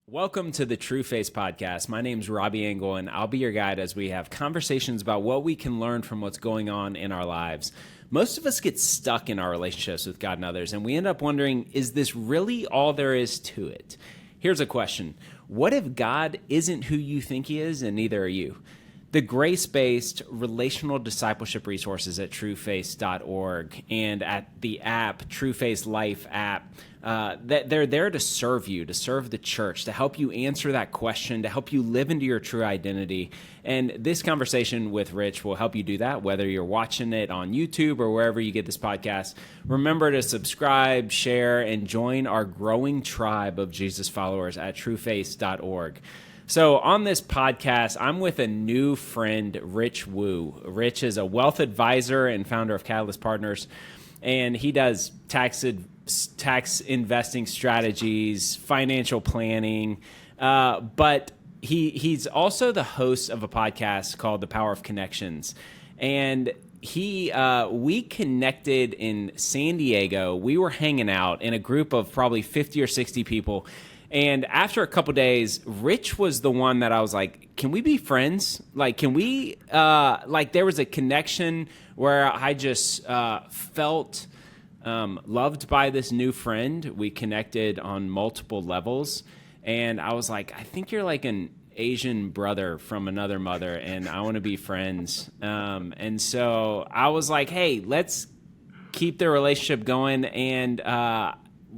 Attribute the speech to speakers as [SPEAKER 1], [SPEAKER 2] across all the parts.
[SPEAKER 1] Welcome to the Trueface podcast. My name's Robby, and I'll be your guide as we have conversations about what we can learn from what's going on in our lives. Most of us get stuck in our relationships with God and others, and we end up wondering, is this really all there is to it? Here's a question. What if God isn't who you think he is, and neither are you? The grace-based relational discipleship resources at trueface.org and at the app, Trueface Life app, they're there to serve you, to serve the church, to help you answer that question, to help you live into your true identity. And this conversation with Rich will help you do that, whether you're watching it on YouTube or wherever you get this podcast. Remember to subscribe, share, and join our growing tribe of Jesus followers at trueface.org. So on this podcast, I'm with a new friend, Rich Wu. Rich is a wealth advisor and founder of Catalyst Partners, and he does tax investing strategies, financial planning, but he's also the host of a podcast called The Power of Connections. And we connected in San Diego. We were hanging out in a group of probably 50 or 60 people. And after a couple days, Rich was the one that I was like, can we be friends? Like, can we, there was a connection where I just felt loved by this new friend. We connected on multiple levels. And I was like, I think you're like an Asian brother from another mother, and I want to be friends. And so I was like, hey, let's keep the relationship going. And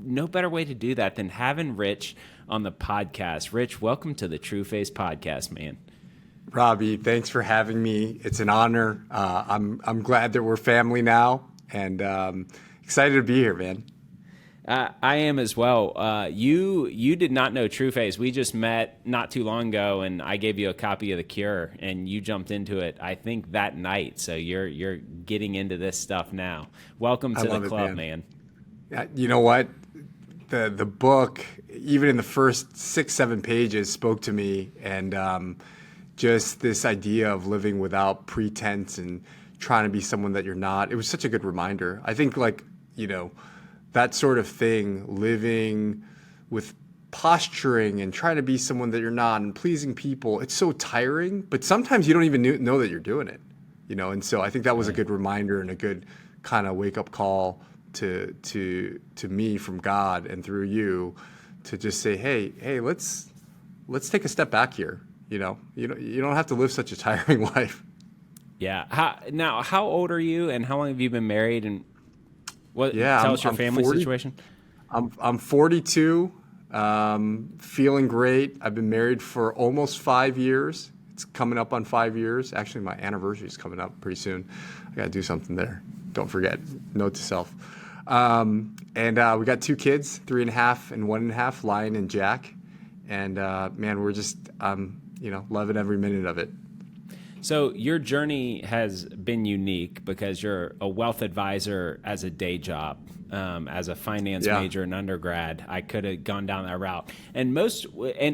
[SPEAKER 1] no better way to do that than having Rich on the podcast. Rich, welcome to the Trueface podcast, man.
[SPEAKER 2] Robby, thanks for having me. It's an honor. I'm glad that we're family now, and excited to be here, man.
[SPEAKER 1] I am as well. You did not know Trueface. We just met not too long ago, and I gave you a copy of The Cure, and you jumped into it, I think, that night. So you're getting into this stuff now. Welcome to the club, man.
[SPEAKER 2] You know what? The book, even in the first 6-7 pages, spoke to me, and just this idea of living without pretense and trying to be someone that you're not. It was such a good reminder. I think, that sort of thing, living with posturing and trying to be someone that you're not and pleasing people, it's so tiring, but sometimes you don't even know that you're doing it, and so I think that was a good reminder and a good kind of wake-up call to me from God and through you to just say, hey, let's take a step back here. You don't have to live such a tiring life.
[SPEAKER 1] Yeah. How old are you, and how long have you been married, and tell us your family situation?
[SPEAKER 2] I'm 42, feeling great. I've been married for almost 5 years. It's coming up on 5 years. Actually, my anniversary is coming up pretty soon. I got to do something there. Don't forget, note to self. And we got 2 kids, 3.5 and 1.5, Lyon and Jack. And man, we're just, loving every minute of it.
[SPEAKER 1] So your journey has been unique because you're a wealth advisor as a day job, as a finance major in undergrad. I could have gone down that route.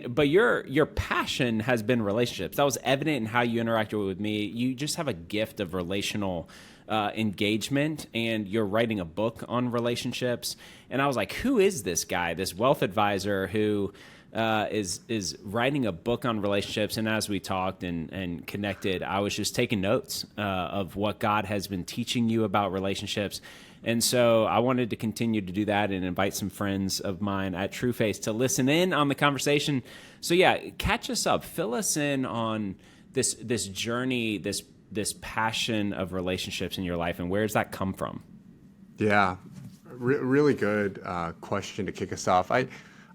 [SPEAKER 1] But your passion has been relationships. That was evident in how you interacted with me. You just have a gift of relational engagement, and you're writing a book on relationships. And I was like, who is this guy, this wealth advisor who is writing a book on relationships? And as we talked and connected, I was just taking notes of what God has been teaching you about relationships. And so I wanted to continue to do that and invite some friends of mine at Trueface to listen in on the conversation. So catch us up, fill us in on this journey, this passion of relationships in your life, and where does that come from?
[SPEAKER 2] Yeah, really good question to kick us off.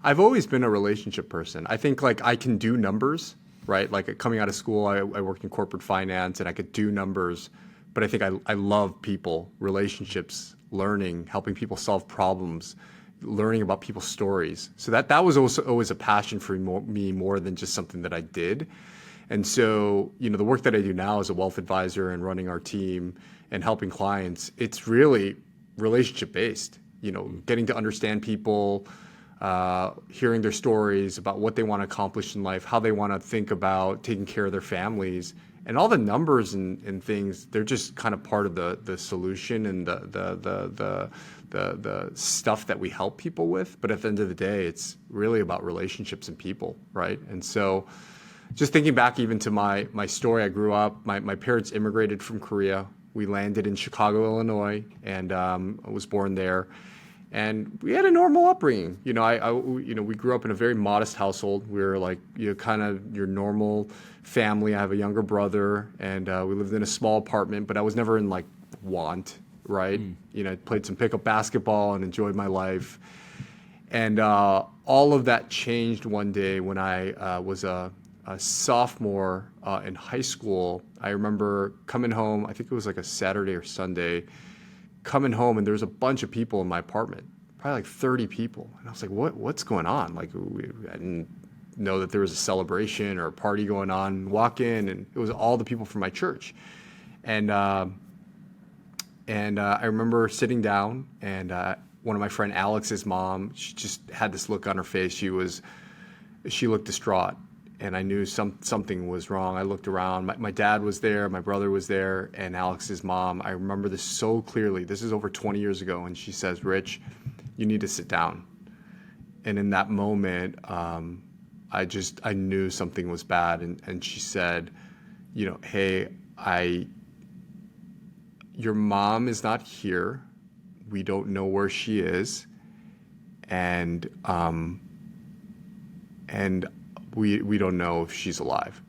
[SPEAKER 2] I've always been a relationship person. I think I can do numbers, right? Like coming out of school, I worked in corporate finance and I could do numbers, but I think I love people, relationships, learning, helping people solve problems, learning about people's stories. So that was also always a passion for me more than just something that I did. And so, the work that I do now as a wealth advisor and running our team and helping clients, it's really relationship based, getting to understand people, hearing their stories about what they want to accomplish in life, how they want to think about taking care of their families, And all the numbers and things, they're just kind of part of the solution and the stuff that we help people with. But at the end of the day, it's really about relationships and people, right? And so just thinking back even to my story, I grew up, my parents immigrated from Korea. We landed in Chicago, Illinois, and I was born there. And we had a normal upbringing. We grew up in a very modest household. We were like, kind of your normal family. I have a younger brother, and we lived in a small apartment, but I was never in like want, right? I played some pickup basketball and enjoyed my life. And all of that changed one day when I was a sophomore in high school. I remember coming home, I think it was like a Saturday or Sunday, coming home, and there was a bunch of people in my apartment, probably like 30 people. And I was like, what's going on? Like, I didn't know that there was a celebration or a party going on. Walk in, and it was all the people from my church. And I remember sitting down, and one of my friend Alex's mom, she just had this look on her face. She looked distraught. And I knew something was wrong. I looked around. My dad was there. My brother was there. And Alex's mom, I remember this so clearly. This is over 20 years ago. And she says, "Rich, you need to sit down." And in that moment, I knew something was bad. And she said, "Hey, your mom is not here. We don't know where she is. And we don't know if she's alive."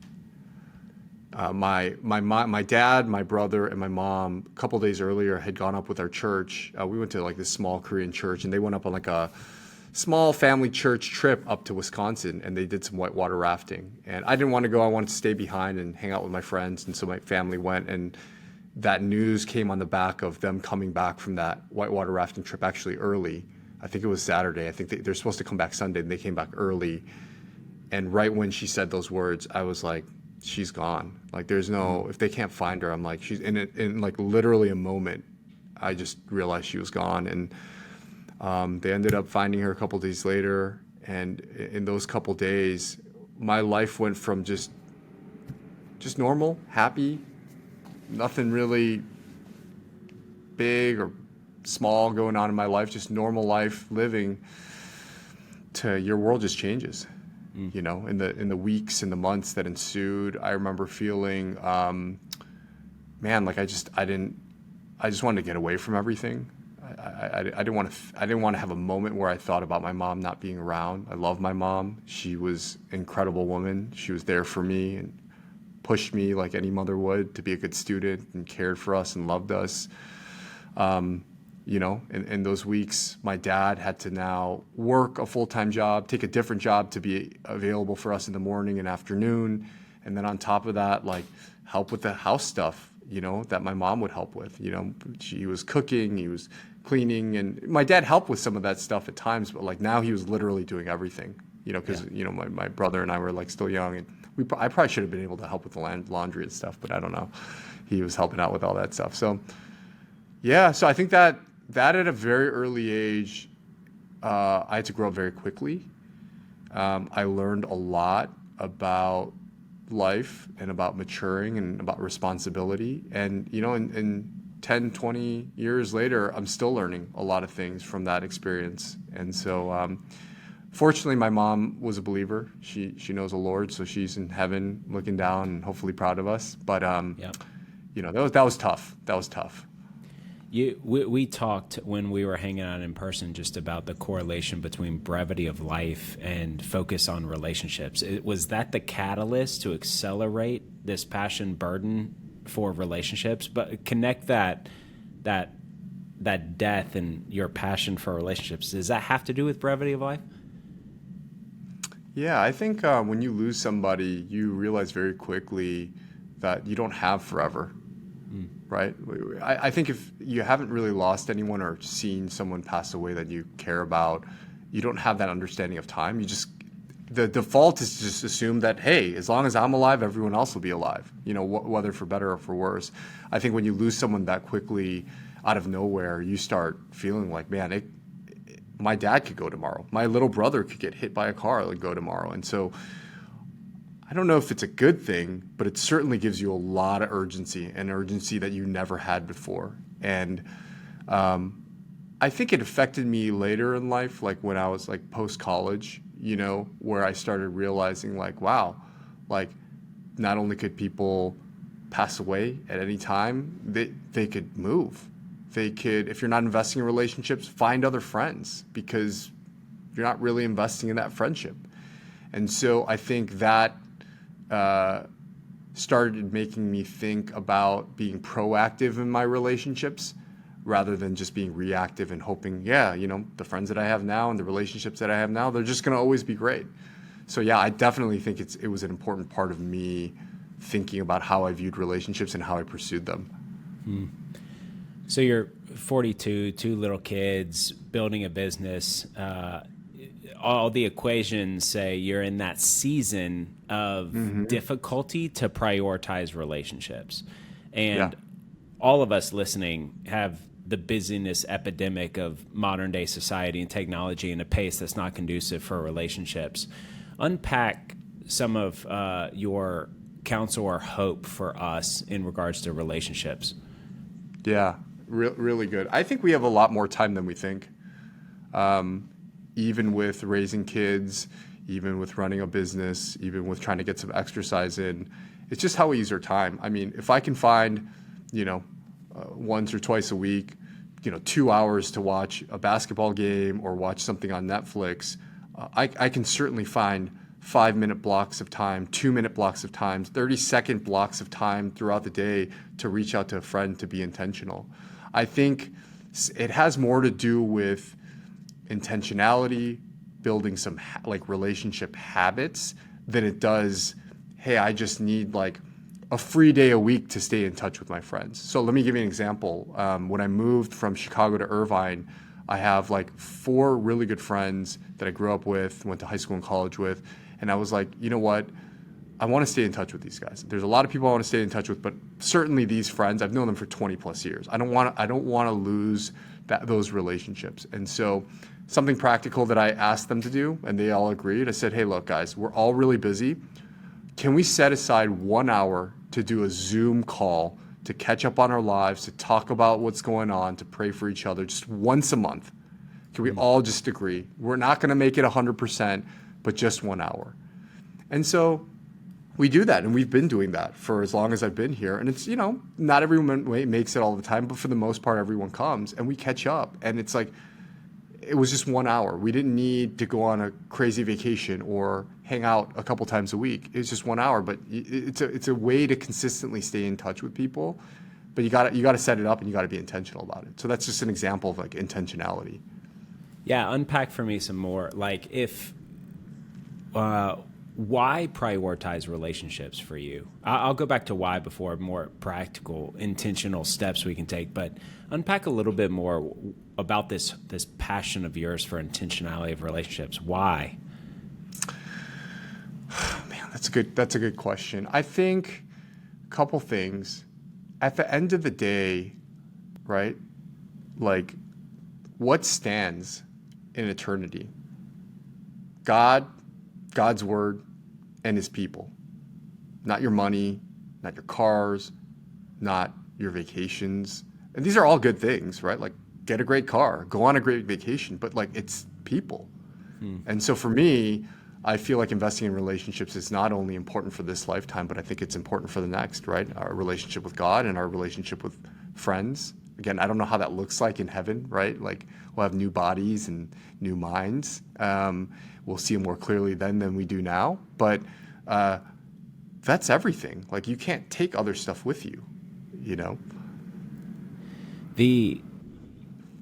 [SPEAKER 2] My dad, my brother, and my mom, a couple days earlier, had gone up with our church. We went to like this small Korean church, and they went up on like a small family church trip up to Wisconsin, and they did some whitewater rafting. And I didn't want to go. I wanted to stay behind and hang out with my friends, and so my family went. And that news came on the back of them coming back from that whitewater rafting trip actually early. I think it was Saturday. I think they're supposed to come back Sunday, and they came back early. And right when she said those words, I was like, she's gone. Like, there's no, if they can't find her, I'm like, she's in like literally a moment, I just realized she was gone. And they ended up finding her a couple days later. And in those couple days, my life went from just normal, happy, nothing really big or small going on in my life, just normal life living, to your world just changes. In the weeks and the months that ensued, I remember feeling, like I just wanted to get away from everything. I didn't want to have a moment where I thought about my mom not being around. I love my mom. She was an incredible woman. She was there for me and pushed me like any mother would to be a good student, and cared for us and loved us. In those weeks, my dad had to now work a full-time job, take a different job to be available for us in the morning and afternoon. And then on top of that, like, help with the house stuff, that my mom would help with. She was cooking, he was cleaning, and my dad helped with some of that stuff at times, but like now he was literally doing everything, because, my brother and I were like still young, and I probably should have been able to help with the laundry and stuff, but I don't know. He was helping out with all that stuff. So, yeah, so I think that at a very early age, I had to grow up very quickly. I learned a lot about life and about maturing and about responsibility. And, in 10, 20 years later, I'm still learning a lot of things from that experience. And so, fortunately, my mom was a believer. She knows the Lord, so she's in heaven looking down and hopefully proud of us. But, that was tough. That was tough.
[SPEAKER 1] We talked when we were hanging out in person just about the correlation between brevity of life and focus on relationships. Was that the catalyst to accelerate this passion burden for relationships? But connect that death and your passion for relationships. Does that have to do with brevity of life?
[SPEAKER 2] Yeah, I think when you lose somebody, you realize very quickly that you don't have forever. Right? I think if you haven't really lost anyone or seen someone pass away that you care about, you don't have that understanding of time. The default is to just assume that, hey, as long as I'm alive, everyone else will be alive, whether for better or for worse. I think when you lose someone that quickly out of nowhere, you start feeling like, man, my dad could go tomorrow. My little brother could get hit by a car and go tomorrow. And so I don't know if it's a good thing, but it certainly gives you a lot of urgency, an urgency that you never had before. And I think it affected me later in life, like when I was like post-college, where I started realizing like, wow, like not only could people pass away at any time, they could move. They could, if you're not investing in relationships, find other friends because you're not really investing in that friendship. And so I think that started making me think about being proactive in my relationships rather than just being reactive and hoping, the friends that I have now and the relationships that I have now, they're just going to always be great. So yeah, I definitely think it was an important part of me thinking about how I viewed relationships and how I pursued them.
[SPEAKER 1] So you're 42, 2 little kids, building a business. All the equations say you're in that season of difficulty to prioritize relationships. And all of us listening have the busyness epidemic of modern day society and technology in a pace that's not conducive for relationships. Unpack some of your counsel or hope for us in regards to relationships.
[SPEAKER 2] Yeah, really good. I think we have a lot more time than we think. Even with raising kids, even with running a business, even with trying to get some exercise in, it's just how we use our time. I mean, if I can find, once or twice a week, 2 hours to watch a basketball game or watch something on Netflix, I can certainly find 5-minute blocks of time, 2-minute blocks of time, 30-second blocks of time throughout the day to reach out to a friend, to be intentional. I think it has more to do with intentionality, building some relationship habits than it does, hey, I just need like a free day a week to stay in touch with my friends. So let me give you an example. When I moved from Chicago to Irvine, I have like 4 really good friends that I grew up with, went to high school and college with, and I was like, you know what? I want to stay in touch with these guys. There's a lot of people I want to stay in touch with, but certainly these friends, I've known them for 20 plus years. I don't want to lose those relationships. And so something practical that I asked them to do, and they all agreed. I said, hey, look, guys, we're all really busy. Can we set aside 1 hour to do a Zoom call to catch up on our lives, to talk about what's going on, to pray for each other just once a month? Can we all just agree? We're not going to make it 100%, but just 1 hour. And so we do that, and we've been doing that for as long as I've been here. And it's, not everyone makes it all the time, but for the most part, everyone comes, and we catch up. And it's like, it was just 1 hour. We didn't need to go on a crazy vacation or hang out a couple times a week. It's just 1 hour, but it's a way to consistently stay in touch with people. But you got to set it up, and you got to be intentional about it. So that's just an example of like intentionality.
[SPEAKER 1] Yeah, unpack for me some more. Like why prioritize relationships for you? I'll go back to why before more practical, intentional steps we can take, but unpack a little bit more about this passion of yours for intentionality of relationships. Why?
[SPEAKER 2] Man, that's a good question. I think a couple things. At the end of the day, right? Like, what stands in eternity? God's word, and his people. Not your money, not your cars, not your vacations. And these are all good things, right? Like, get a great car, go on a great vacation, but like, it's people. And so for me, I feel like investing in relationships is not only important for this lifetime, but I think it's important for the next, right? Our relationship with God and our relationship with friends. Again, I don't know how that looks like in heaven, right? Like, we'll have new bodies and new minds. We'll see them more clearly then than we do now. But that's everything. Like, you can't take other stuff with you,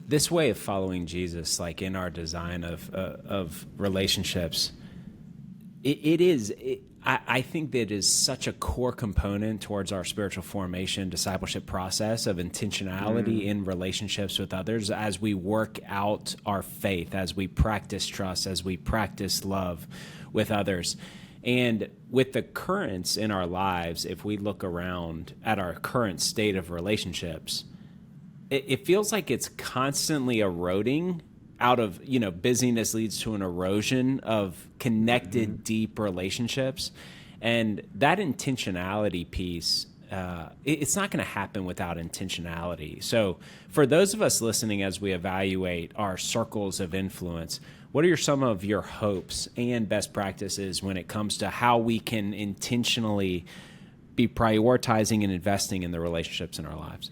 [SPEAKER 1] This way of following Jesus, like in our design of relationships, I think that it is such a core component towards our spiritual formation, discipleship process of intentionality in relationships with others as we work out our faith, as we practice trust, as we practice love with others. And with the currents in our lives, if we look around at our current state of relationships, it feels like it's constantly eroding out of, busyness leads to an erosion of connected, deep relationships. And that intentionality piece, it's not going to happen without intentionality. So for those of us listening, as we evaluate our circles of influence, what are some of your hopes and best practices when it comes to how we can intentionally be prioritizing and investing in the relationships in our lives?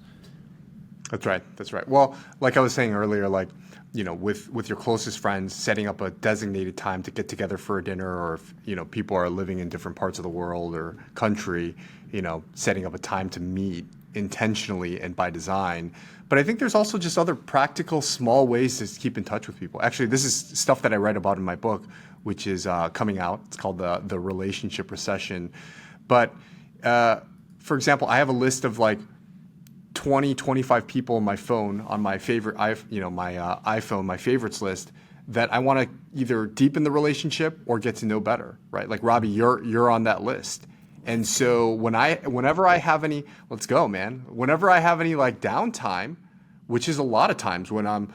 [SPEAKER 2] That's right. That's right. Well, like I was saying earlier, like, with your closest friends, setting up a designated time to get together for a dinner, or if, people are living in different parts of the world or country, setting up a time to meet intentionally and by design. But I think there's also just other practical, small ways to keep in touch with people. Actually, this is stuff that I write about in my book, which is coming out. It's called the Relationship Recession. But for example, I have a list of like 20, 25 people on my phone, on my favorite, my iPhone, my favorites list, that I want to either deepen the relationship or get to know better, right? Like Robby, you're on that list. And so whenever I have any, let's go, man. Whenever I have any like downtime, which is a lot of times when I'm,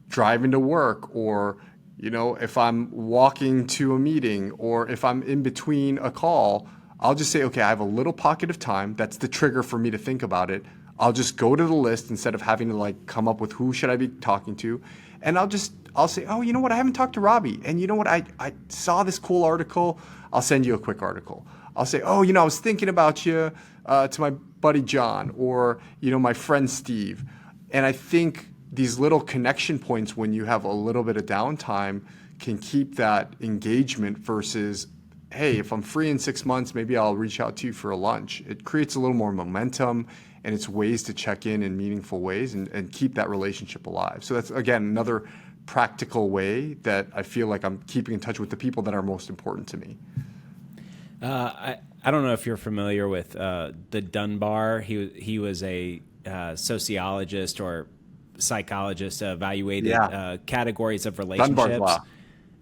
[SPEAKER 2] driving to work, or, if I'm walking to a meeting, or if I'm in between a call, I'll just say, okay, I have a little pocket of time. That's the trigger for me to think about it. I'll just go to the list instead of having to like come up with who should I be talking to. And I'll say, oh, you know what? I haven't talked to Robby. And you know what? I saw this cool article. I'll send you a quick article. I'll say, oh, I was thinking about you to my buddy John, or, my friend Steve. And I think these little connection points when you have a little bit of downtime can keep that engagement versus, hey, if I'm free in 6 months, maybe I'll reach out to you for a lunch. It creates a little more momentum, and it's ways to check in meaningful ways and keep that relationship alive. So that's, again, another practical way that I feel like I'm keeping in touch with the people that are most important to me.
[SPEAKER 1] I don't know if you're familiar with the Dunar. He was a sociologist or psychologist, evaluated categories of relationships.
[SPEAKER 2] Dunbar's law.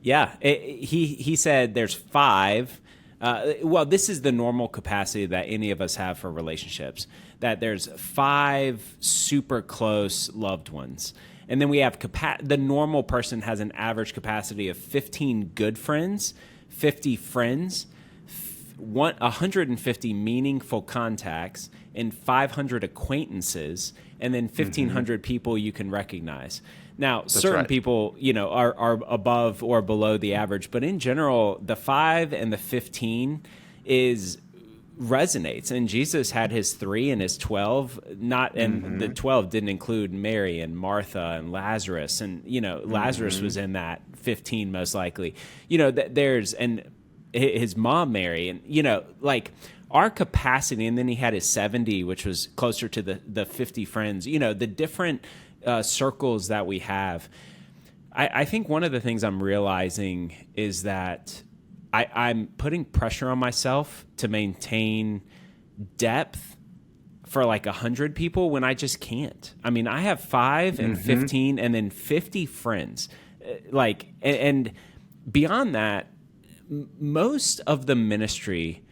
[SPEAKER 1] Yeah, he said there's 5. This is the normal capacity that any of us have for relationships, that there's 5 super close loved ones. And then we have the normal person has an average capacity of 15 good friends, 50 friends, 150 meaningful contacts, and 500 acquaintances, and then 1,500 people you can recognize. Now, certain people, are above or below the average, but in general, the 5 and the 15 resonates. And Jesus had his 3 and his 12, and the 12 didn't include Mary and Martha and Lazarus, and Lazarus was in that 15 most likely. And his mom Mary, and our capacity. And then he had his 70, which was closer to the 50 friends. The different circles that we have. I think one of the things I'm realizing is that I'm putting pressure on myself to maintain depth for like 100 people when I just can't. I mean, I have 5 and 15 and then 50 friends. And beyond that, most of the ministry,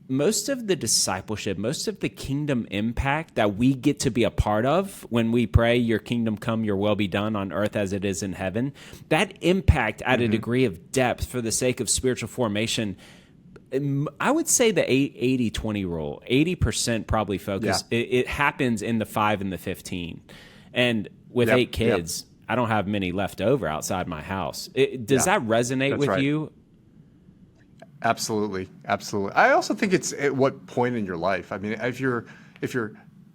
[SPEAKER 1] most of the discipleship, most of the kingdom impact that we get to be a part of when we pray, your kingdom come, your will be done on earth as it is in heaven, that impact at a degree of depth for the sake of spiritual formation, I would say the 80-20 rule, 80% probably focus. Yeah. It happens in the 5 and the 15. And with 8 kids, I don't have many left over outside my house. Does that resonate with you?
[SPEAKER 2] Absolutely. I also think it's at what point in your life. I mean, if you're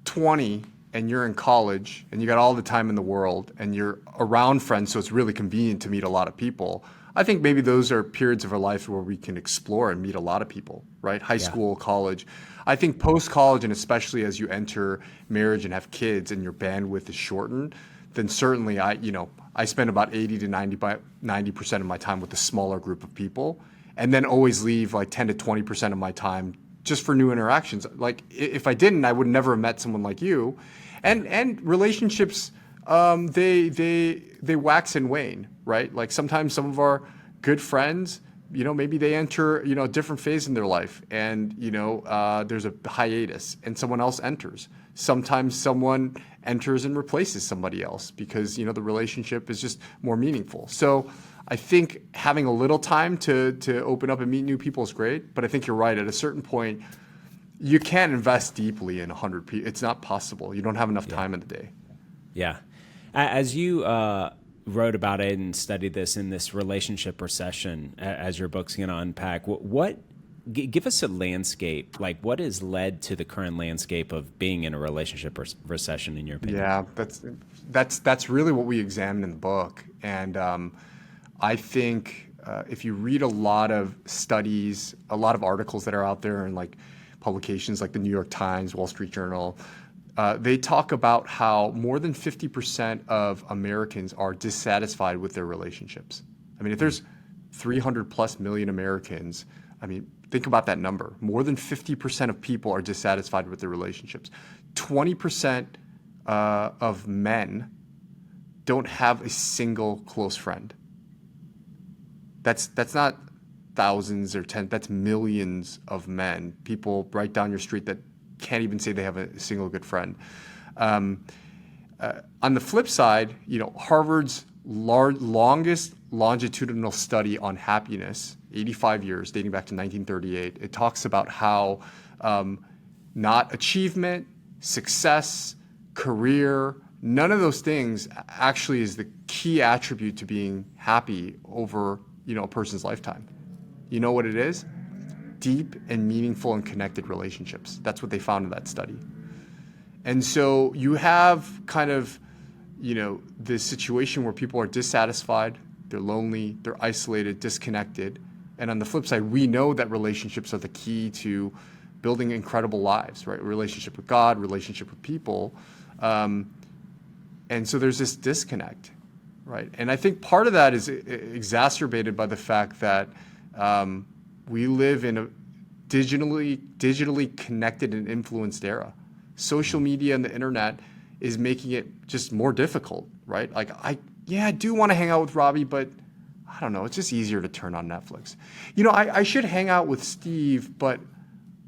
[SPEAKER 2] 20 and you're in college and you got all the time in the world and you're around friends, so it's really convenient to meet a lot of people, I think maybe those are periods of our life where we can explore and meet a lot of people, right? High school, college. I think post-college, and especially as you enter marriage and have kids and your bandwidth is shortened, then certainly I spend about 80 to 90% of my time with a smaller group of people, and then always leave like 10 to 20% of my time just for new interactions. Like if I didn't, I would never have met someone like you. And relationships, they wax and wane, right? Like sometimes some of our good friends, maybe they enter, a different phase in their life, and, there's a hiatus and someone else enters. Sometimes someone enters and replaces somebody else because, the relationship is just more meaningful. So I think having a little time to open up and meet new people is great, but I think you're right. At a certain point, you can't invest deeply in 100 people. It's not possible. You don't have enough time in the day.
[SPEAKER 1] Yeah. As you wrote about it and studied this in this relationship recession, as your book's going to unpack, give us a landscape. Like, what has led to the current landscape of being in a relationship recession, in your opinion?
[SPEAKER 2] Yeah, that's really what we examined in the book. And I think if you read a lot of studies, a lot of articles that are out there in like publications like the New York Times, Wall Street Journal, they talk about how more than 50% of Americans are dissatisfied with their relationships. I mean, if there's 300 plus million Americans, I mean, think about that number. More than 50% of people are dissatisfied with their relationships. 20% of men don't have a single close friend. That's not thousands or that's millions of men, people right down your street that can't even say they have a single good friend. On the flip side, Harvard's longest longitudinal study on happiness, 85 years, dating back to 1938, it talks about how not achievement, success, career, none of those things actually is the key attribute to being happy over a person's lifetime. You know what it is? Deep and meaningful and connected relationships. That's what they found in that study. And so you have kind of, this situation where people are dissatisfied, they're lonely, they're isolated, disconnected. And on the flip side, we know that relationships are the key to building incredible lives, right? Relationship with God, relationship with people. And so there's this disconnect, right? And I think part of that is exacerbated by the fact that we live in a digitally connected and influenced era. Social media and the internet is making it just more difficult, right? Like, I do want to hang out with Robby, but I don't know, it's just easier to turn on Netflix. I should hang out with Steve, but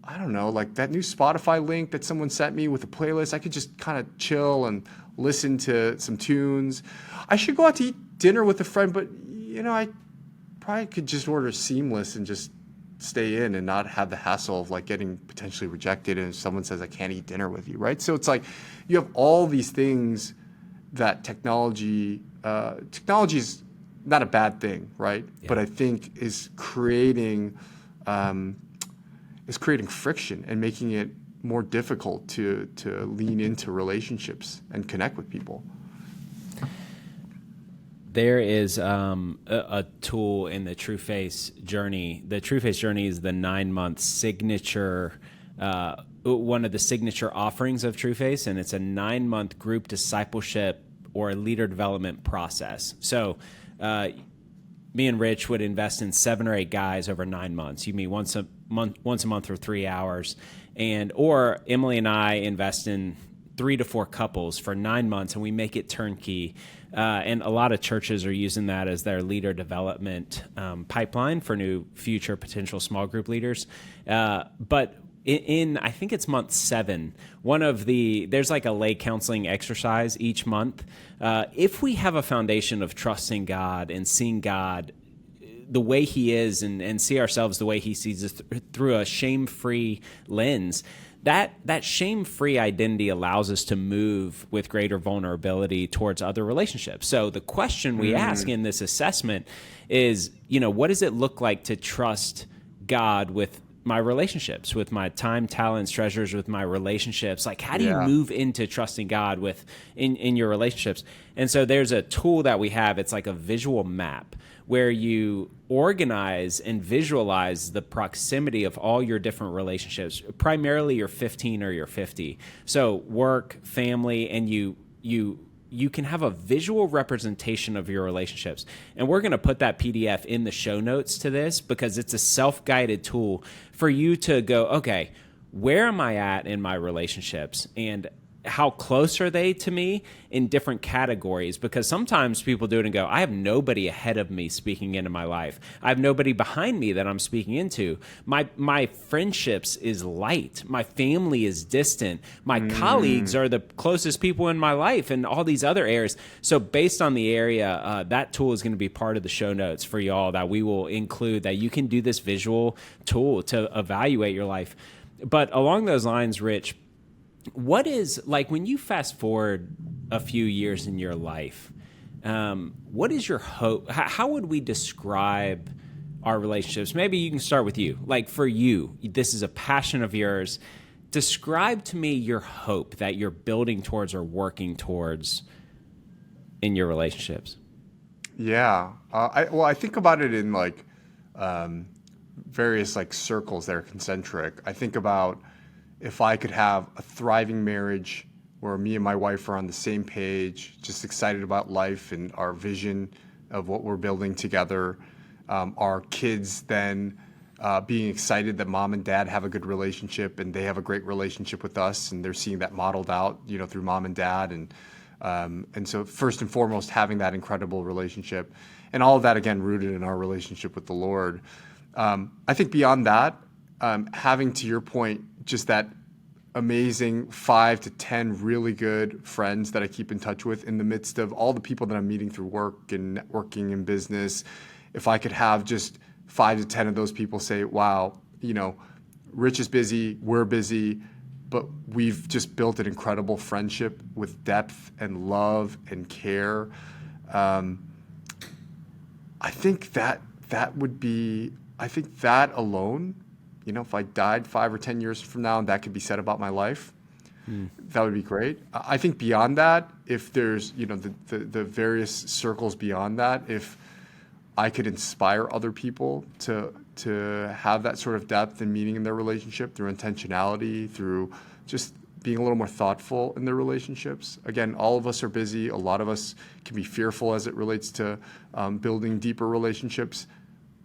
[SPEAKER 2] I don't know, like that new Spotify link that someone sent me with a playlist, I could just kind of chill and listen to some tunes. I should go out to eat dinner with a friend, but I probably could just order Seamless and just stay in and not have the hassle of like getting potentially rejected and if someone says I can't eat dinner with you, right? So it's like you have all these things that technology is not a bad thing, right? Yeah. But I think is creating friction and making it more difficult to lean into relationships and connect with people.
[SPEAKER 1] There is a tool in the Trueface journey. The Trueface journey is the 9-month signature, one of the signature offerings of Trueface, and it's a 9-month group discipleship or leader development process. So me and Rich would invest in 7 or 8 guys over 9 months. You meet once a month for 3 hours, or Emily and I invest in 3 to 4 couples for 9 months, and we make it turnkey. And a lot of churches are using that as their leader development pipeline for new future potential small group leaders. But in I think it's month 7, there's like a lay counseling exercise each month. If we have a foundation of trusting God and seeing God the way he is and see ourselves the way he sees us through a shame-free lens, that shame-free identity allows us to move with greater vulnerability towards other relationships. So the question we ask in this assessment is, what does it look like to trust God with my relationships, with my time, talents, treasures, with my relationships? Like, how do you move into trusting God in your relationships? And so there's a tool that we have. It's like a visual map where you organize and visualize the proximity of all your different relationships, primarily your 15 or your 50. So work, family, and you can have a visual representation of your relationships. And we're going to put that PDF in the show notes to this because it's a self-guided tool for you to go, okay, where am I at in my relationships? And how close are they to me in different categories? Because sometimes people do it and go, I have nobody ahead of me speaking into my life. I have nobody behind me that I'm speaking into. My friendships is light. My family is distant. My colleagues are the closest people in my life, and all these other areas. So based on the area, that tool is going to be part of the show notes for y'all that we will include, that you can do this visual tool to evaluate your life. But along those lines, Rich, what is, like, when you fast forward a few years in your life, what is your hope? How would we describe our relationships? Maybe you can start with you. Like, for you, this is a passion of yours. Describe to me your hope that you're building towards or working towards in your relationships.
[SPEAKER 2] Yeah. I think about it in like various like circles that are concentric. I think about if I could have a thriving marriage where me and my wife are on the same page, just excited about life and our vision of what we're building together. Our kids then being excited that mom and dad have a good relationship and they have a great relationship with us, and they're seeing that modeled out, through mom and dad. And so first and foremost, having that incredible relationship, and all of that, again, rooted in our relationship with the Lord. I think beyond that, having, to your point, just that amazing 5 to 10 really good friends that I keep in touch with in the midst of all the people that I'm meeting through work and networking and business. If I could have just 5 to 10 of those people say, wow, Rich is busy, we're busy, but we've just built an incredible friendship with depth and love and care. I think that would be, I think that alone, if I died 5 or 10 years from now and that could be said about my life, that would be great. I think beyond that, if there's, the various circles beyond that, if I could inspire other people to have that sort of depth and meaning in their relationship through intentionality, through just being a little more thoughtful in their relationships. Again, all of us are busy. A lot of us can be fearful as it relates to building deeper relationships.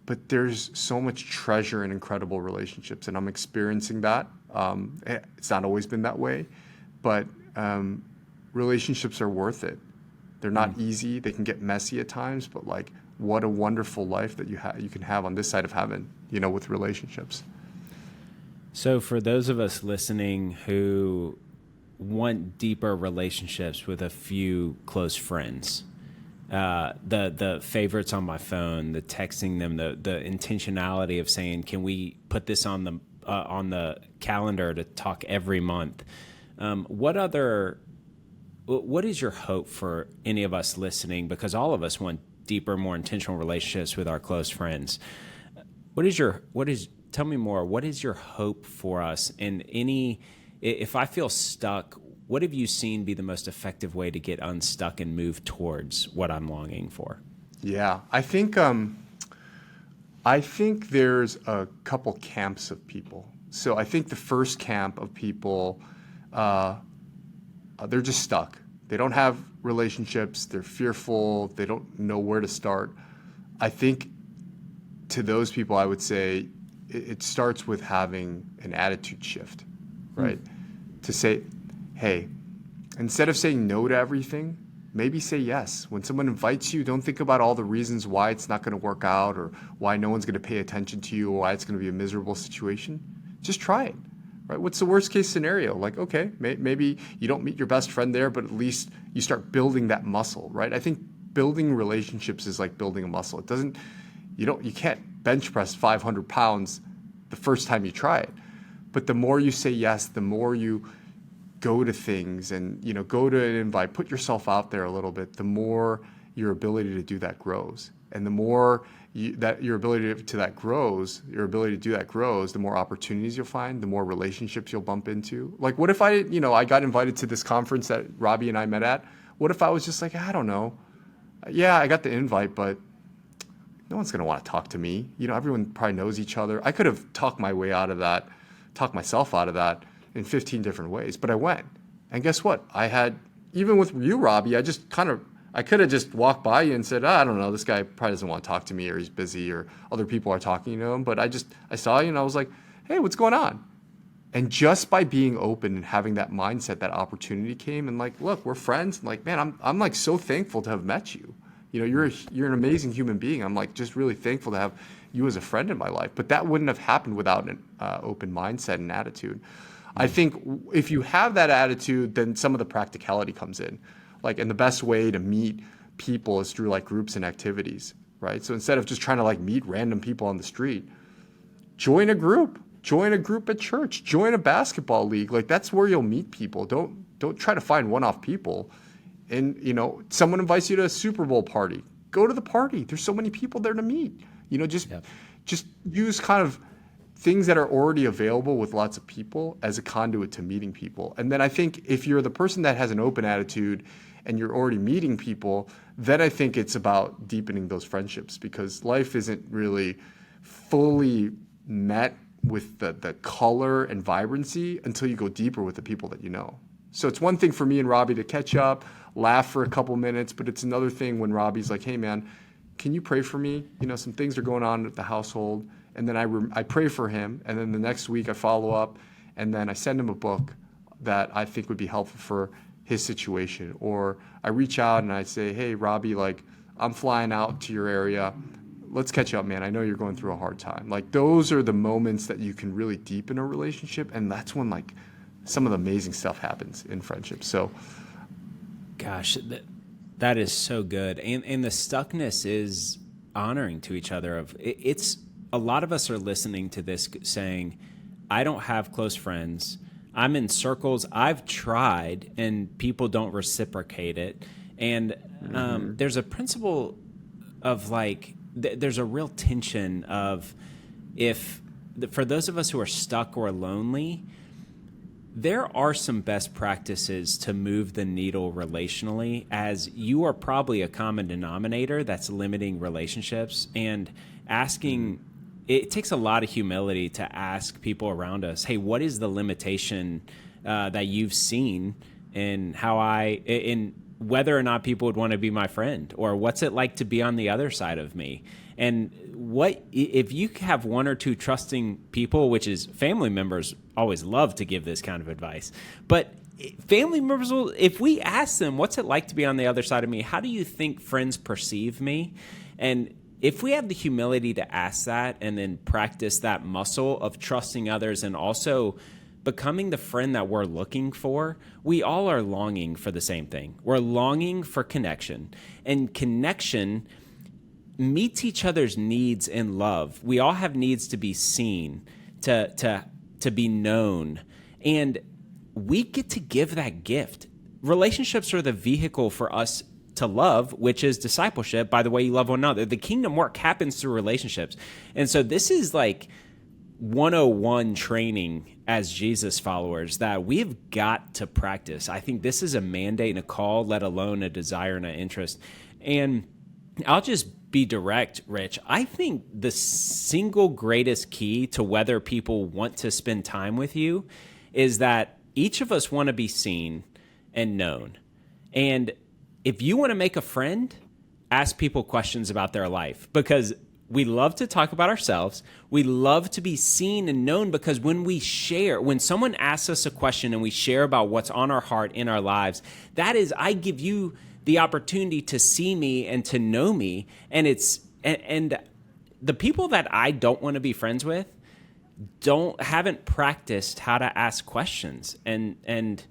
[SPEAKER 2] But there's so much treasure in incredible relationships, and I'm experiencing that. It's not always been that way, but relationships are worth it. They're not easy. They can get messy at times, but like, what a wonderful life that you can have on this side of heaven, with relationships.
[SPEAKER 1] So for those of us listening who want deeper relationships with a few close friends, the favorites on my phone, the texting them, the intentionality of saying, can we put this on the calendar to talk every month? What is your hope for any of us listening? Because all of us want deeper, more intentional relationships with our close friends. Tell me more. What is your hope for us? And if I feel stuck, what have you seen be the most effective way to get unstuck and move towards what I'm longing for?
[SPEAKER 2] Yeah, I think there's a couple camps of people. So I think the first camp of people, they're just stuck. They don't have relationships. They're fearful. They don't know where to start. I think to those people, I would say it starts with having an attitude shift, right? To say, hey, instead of saying no to everything, maybe say yes. When someone invites you, don't think about all the reasons why it's not going to work out or why no one's going to pay attention to you or why it's going to be a miserable situation. Just try it, right? What's the worst case scenario? Like, okay, maybe you don't meet your best friend there, but at least you start building that muscle, right? I think building relationships is like building a muscle. You can't bench press 500 pounds the first time you try it. But the more you say yes, the more you go to things and, go to an invite, put yourself out there a little bit, the more your ability to do that grows. And the more your ability to do that grows, the more opportunities you'll find, the more relationships you'll bump into. Like, what if I got invited to this conference that Robby and I met at? What if I was just like, I don't know. Yeah, I got the invite, but no one's going to want to talk to me. Everyone probably knows each other. I could have talked myself out of that in 15 different ways, but I went. And guess what? Even with you, Robby, I could have just walked by you and said, I don't know, this guy probably doesn't want to talk to me, or he's busy, or other people are talking to him. But I saw you and I was like, hey, what's going on? And just by being open and having that mindset, that opportunity came, and like, look, we're friends. And like, man, I'm like so thankful to have met you. You know, you're an amazing human being. I'm like just really thankful to have you as a friend in my life. But that wouldn't have happened without an open mindset and attitude. I think if you have that attitude, then some of the practicality comes in. Like, and the best way to meet people is through like groups and activities, right? So instead of just trying to like meet random people on the street, join a group at church, join a basketball league. Like, that's where you'll meet people. Don't try to find one-off people. And, you know, someone invites you to a Super Bowl party, go to the party. There's so many people there to meet. You know, just use kind of things that are already available with lots of people as a conduit to meeting people. And then I think if you're the person that has an open attitude and you're already meeting people, then I think it's about deepening those friendships, because life isn't really fully met with the color and vibrancy until you go deeper with the people that you know. So it's one thing for me and Robby to catch up, laugh for a couple minutes, but it's another thing when Robby's like, hey man, can you pray for me? You know, some things are going on at the household. And then I pray for him, and then the next week I follow up, and then I send him a book that I think would be helpful for his situation. Or I reach out and I say, hey, Robby, like, I'm flying out to your area. Let's catch up, man. I know you're going through a hard time. Like, those are the moments that you can really deepen a relationship, and that's when, like, some of the amazing stuff happens in friendships. So,
[SPEAKER 1] gosh, that is so good. And the stuckness is honoring to each other. It's a lot of us are listening to this saying, I don't have close friends. I'm in circles I've tried and people don't reciprocate it. And there's a principle of like, there's a real tension of for those of us who are stuck or lonely, there are some best practices to move the needle relationally, as you are probably a common denominator that's limiting relationships, and asking. It takes a lot of humility to ask people around us, hey, what is the limitation that you've seen in whether or not people would want to be my friend, or what's it like to be on the other side of me? And what if you have one or two trusting people, which is family members always love to give this kind of advice, but family members will, if we ask them, what's it like to be on the other side of me? How do you think friends perceive me? And if we have the humility to ask that and then practice that muscle of trusting others and also becoming the friend that we're looking for, we all are longing for the same thing. We're longing for connection, and connection meets each other's needs in love. We all have needs to be seen, to be known, and we get to give that gift. Relationships are the vehicle for us to love, which is discipleship by the way you love one another. The kingdom work happens through relationships. And so this is like 101 training as Jesus followers that we've got to practice. I think this is a mandate and a call, let alone a desire and an interest. And I'll just be direct, Rich. I think the single greatest key to whether people want to spend time with you is that each of us want to be seen and known. And if you want to make a friend, ask people questions about their life, because we love to talk about ourselves. We love to be seen and known, because when someone asks us a question and we share about what's on our heart in our lives, that is, I give you the opportunity to see me and to know me. And and the people that I don't want to be friends with haven't practiced how to ask questions. And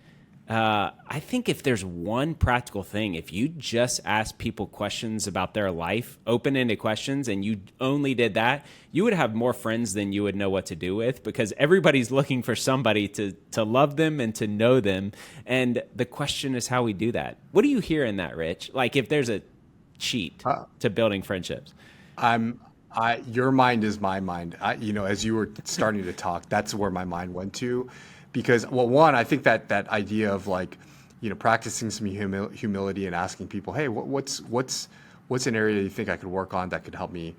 [SPEAKER 1] I think if there's one practical thing, if you just ask people questions about their life, open-ended questions, and you only did that, you would have more friends than you would know what to do with, because everybody's looking for somebody to love them and to know them. And the question is how we do that. What do you hear in that, Rich? Like, if there's a cheat to building friendships?
[SPEAKER 2] Your mind is my mind. As you were starting to talk, that's where my mind went to. Because, well, one, I think that idea of like, practicing some humility and asking people, hey, what's an area you think I could work on that could help me,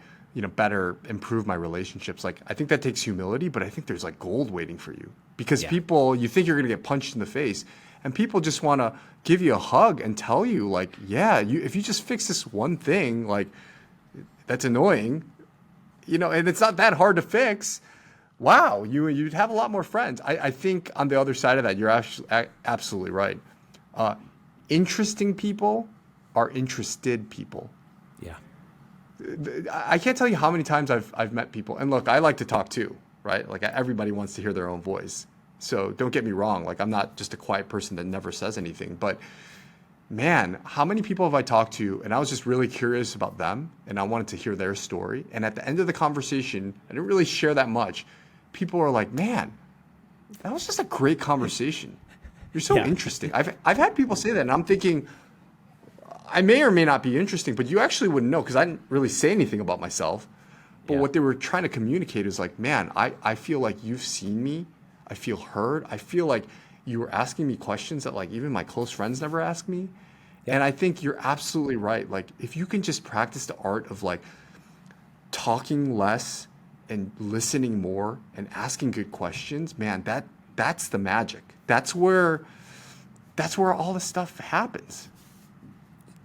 [SPEAKER 2] better improve my relationships? Like, I think that takes humility, but I think there's like gold waiting for you, because people, you think you're going to get punched in the face, and people just want to give you a hug and tell you like, yeah, if you just fix this one thing, like, that's annoying, and it's not that hard to fix. wow, you'd have a lot more friends. I think on the other side of that, you're actually absolutely right. Interesting people are interested people.
[SPEAKER 1] Yeah.
[SPEAKER 2] I can't tell you how many times I've met people, and look, I like to talk too, right? Like everybody wants to hear their own voice. So don't get me wrong. Like I'm not just a quiet person that never says anything, but man, how many people have I talked to and I was just really curious about them and I wanted to hear their story. And at the end of the conversation, I didn't really share that much. People are like, man, that was just a great conversation. You're so interesting. I've had people say that and I'm thinking, I may or may not be interesting, but you actually wouldn't know because I didn't really say anything about myself. But what they were trying to communicate is like, man, I feel like you've seen me. I feel heard. I feel like you were asking me questions that like even my close friends never ask me. And I think you're absolutely right. Like if you can just practice the art of like talking less and listening more and asking good questions, man, that's the magic. That's where all this stuff happens.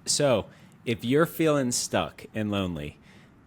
[SPEAKER 1] So if you're feeling stuck and lonely,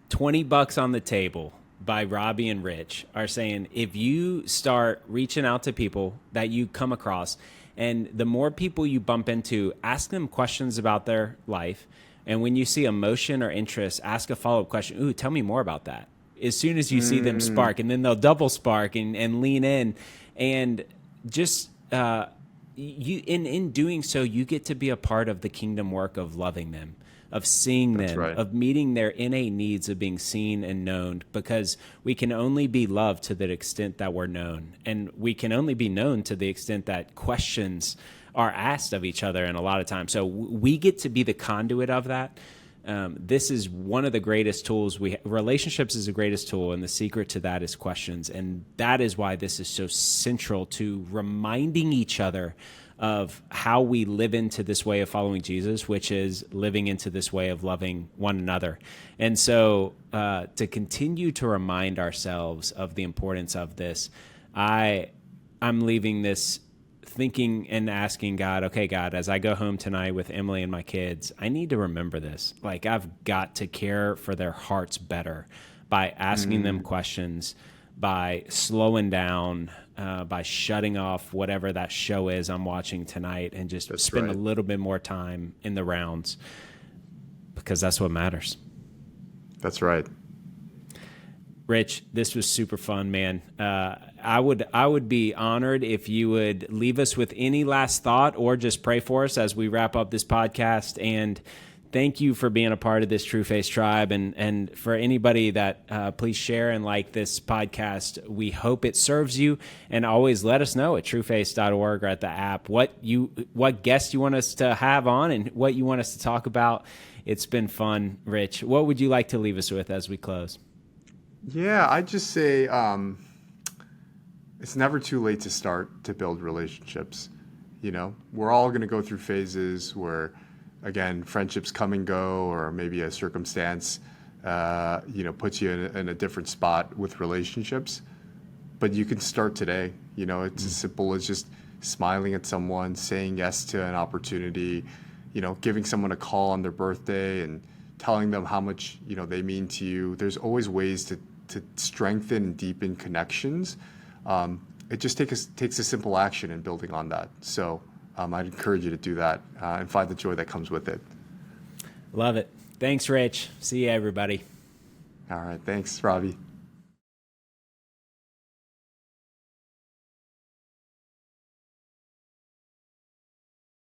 [SPEAKER 1] $20 on the table by Robby and Rich are saying, if you start reaching out to people that you come across, and the more people you bump into, ask them questions about their life. And when you see emotion or interest, ask a follow-up question. Ooh, tell me more about that. As soon as you see them spark, and then they'll double spark and lean in. And just in doing so, you get to be a part of the kingdom work of loving them, of seeing them, of meeting their innate needs of being seen and known, because we can only be loved to the extent that we're known. And we can only be known to the extent that questions are asked of each other and a lot of times. So we get to be the conduit of that. This is one of the greatest tools relationships is the greatest tool, and the secret to that is questions. And that is why this is so central to reminding each other of how we live into this way of following Jesus, which is living into this way of loving one another. And so to continue to remind ourselves of the importance of this, I'm leaving this thinking and asking God, okay, God, as I go home tonight with Emily and my kids, I need to remember this. Like I've got to care for their hearts better by asking them questions, by slowing down, by shutting off whatever that show is I'm watching tonight and just spend a little bit more time in the rounds, because that's what matters.
[SPEAKER 2] That's right.
[SPEAKER 1] Rich, this was super fun, man. I would be honored if you would leave us with any last thought or just pray for us as we wrap up this podcast. And thank you for being a part of this Trueface tribe. And for anybody that please share and like this podcast. We hope it serves you. And always let us know at trueface.org or at the app what guests you want us to have on and what you want us to talk about. It's been fun, Rich. What would you like to leave us with as we close?
[SPEAKER 2] Yeah, I'd just say it's never too late to start to build relationships. You know, we're all going to go through phases where, again, friendships come and go, or maybe a circumstance, puts you in a different spot with relationships. But you can start today. You know, it's as simple as just smiling at someone, saying yes to an opportunity, giving someone a call on their birthday and telling them how much, they mean to you. There's always ways to strengthen and deepen connections. It just takes a simple action in building on that. So I'd encourage you to do that and find the joy that comes with it.
[SPEAKER 1] Love it. Thanks, Rich. See you, everybody.
[SPEAKER 2] All right. Thanks, Robby.